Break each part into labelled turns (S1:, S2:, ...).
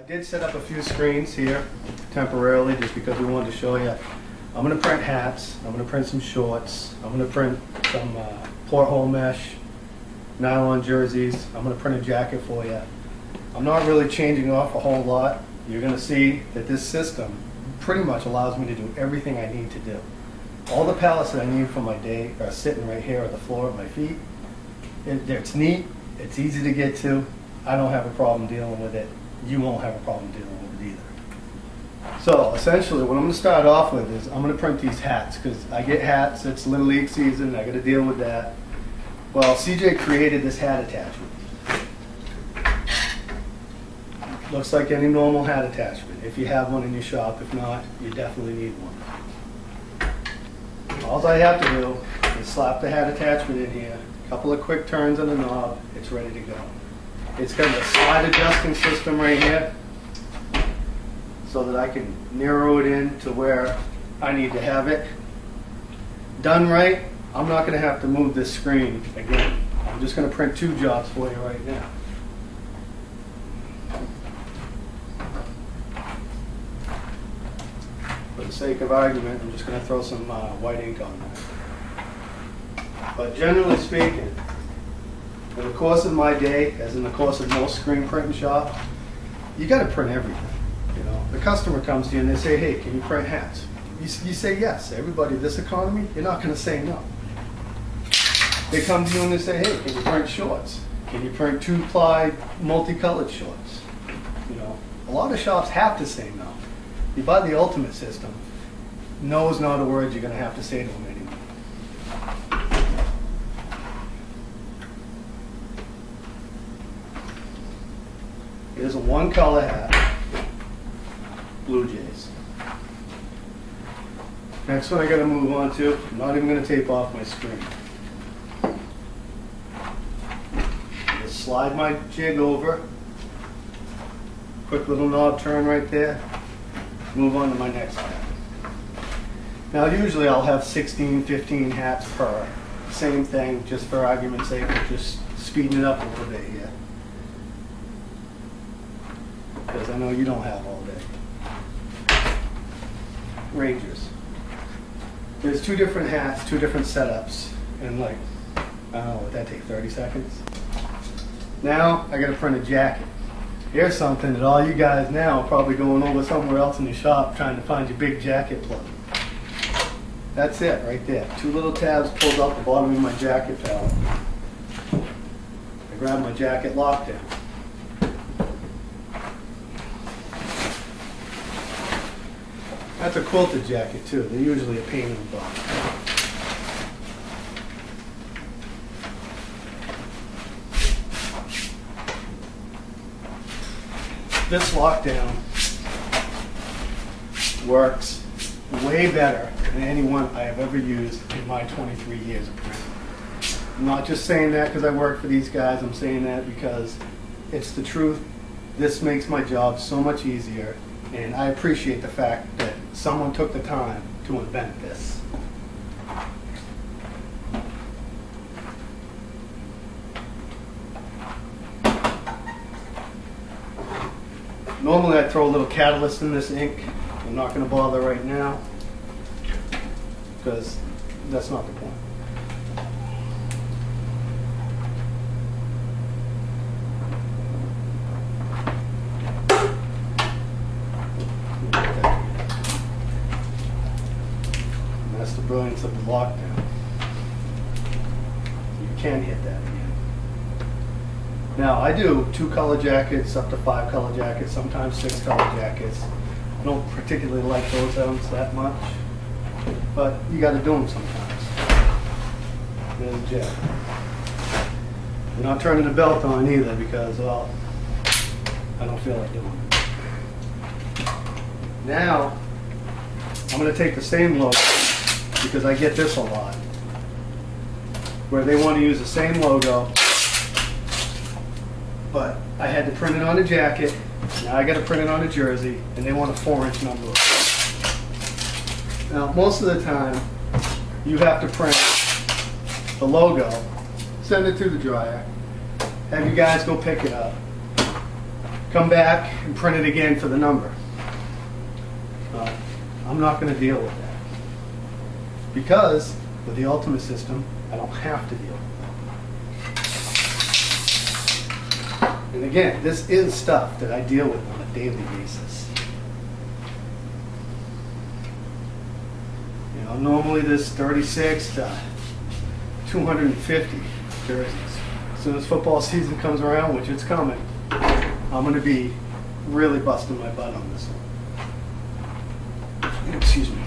S1: did set up a few screens here temporarily just because we wanted to show you. I'm going to print hats, I'm going to print some shorts, I'm going to print some porthole mesh, nylon jerseys, I'm going to print a jacket for you. I'm not really changing off a whole lot. You're going to see that this system pretty much allows me to do everything I need to do. All the pallets that I need for my day are sitting right here at the floor at my feet. It's neat, it's easy to get to. I don't have a problem dealing with it. You won't have a problem dealing with it either. So essentially what I'm going to start off with is I'm going to print these hats because I get hats, it's Little League season, I got to deal with that. Well, CJ created this hat attachment. Looks like any normal hat attachment if you have one in your shop. If not, you definitely need one. All I have to do is slap the hat attachment in here, a couple of quick turns on the knob, it's ready to go. It's got a slide adjusting system right here so that I can narrow it in to where I need to have it. Done right, I'm not going to have to move this screen again. I'm just going to print 2 jobs for you right now. For the sake of argument, I'm just going to throw some white ink on that. But generally speaking, in the course of my day, as in the course of most screen printing shops, you got to print everything. You know, the customer comes to you and they say, "Hey, can you print hats?" You say yes. Everybody, this economy, you're not going to say no. They come to you and they say, "Hey, can you print shorts? Can you print 2-ply multicolored shorts?" You know, a lot of shops have to say no. You buy the Ultimate system, no is not a word you're going to have to say to them anymore. Here's a 1-color hat, Blue Jays. Next one I got to move on to, I'm not even going to tape off my screen. Just slide my jig over, quick little knob turn right there, move on to my next hat. Now usually I'll have 16, 15 hats per. Same thing, just for argument's sake, we're just speeding it up a little bit here. Because I know you don't have all day. Rangers. There's 2 different hats, 2 different setups, and like, I don't know, would that take 30 seconds? Now, I gotta print a jacket. Here's something that all you guys now are probably going over somewhere else in your shop trying to find your big jacket plug. That's it right there. 2 little tabs pulled out the bottom of my jacket pallet. I grab my jacket lockdown. That's a quilted jacket too. They're usually a pain in the butt. This lockdown works way better than any one I have ever used in my 23 years of printing. I'm not just saying that because I work for these guys. I'm saying that because it's the truth. This makes my job so much easier. And I appreciate the fact that someone took the time to invent this. Normally I'd throw a little catalyst in this ink. I'm not going to bother right now because that's not the point. That's the brilliance of the lockdown. You can hit that again. Now I do 2-color jackets up to 5-color jackets, sometimes 6-color jackets. I don't particularly like those ones that much, but you got to do them sometimes. There's a jacket. I'm not turning the belt on either because, well, I don't feel like doing it. Now I'm going to take the same logo, because I get this a lot, where they want to use the same logo, but I had to print it on a jacket, now I got to print it on a jersey, and they want a 4-inch number. Now, most of the time, you have to print the logo, send it through the dryer, have you guys go pick it up, come back and print it again for the number. I'm not going to deal with that because with the Ultimate system, I don't have to deal with that. And again, this is stuff that I deal with on a daily basis. You know, normally there's 36 to 250 jerseys. As soon as football season comes around, which it's coming, I'm going to be really busting my butt on this one. Excuse me.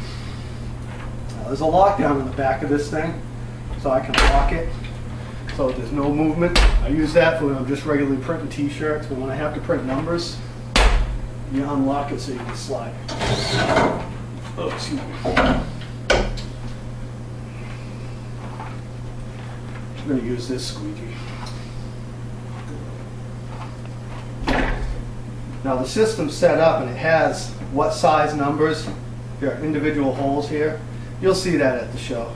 S1: Now, there's a lockdown in the back of this thing, so I can lock it so there's no movement. I use that for when I'm just regularly printing t-shirts, but when I have to print numbers, you unlock it so you can slide. Oh, excuse me. I'm going to use this squeegee. Now the system's set up and it has what size numbers. There are individual holes here. You'll see that at the show.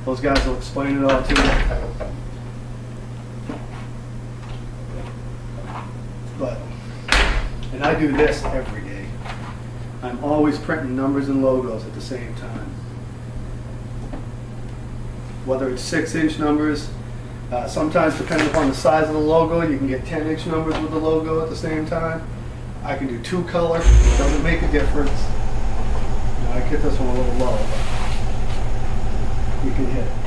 S1: Those guys will explain it all to you. And I do this every day. I'm always printing numbers and logos at the same time. Whether it's 6-inch numbers, sometimes depending upon the size of the logo, you can get 10-inch numbers with the logo at the same time. I can do 2 color, it doesn't make a difference. I get this one a little low, but you can hit it.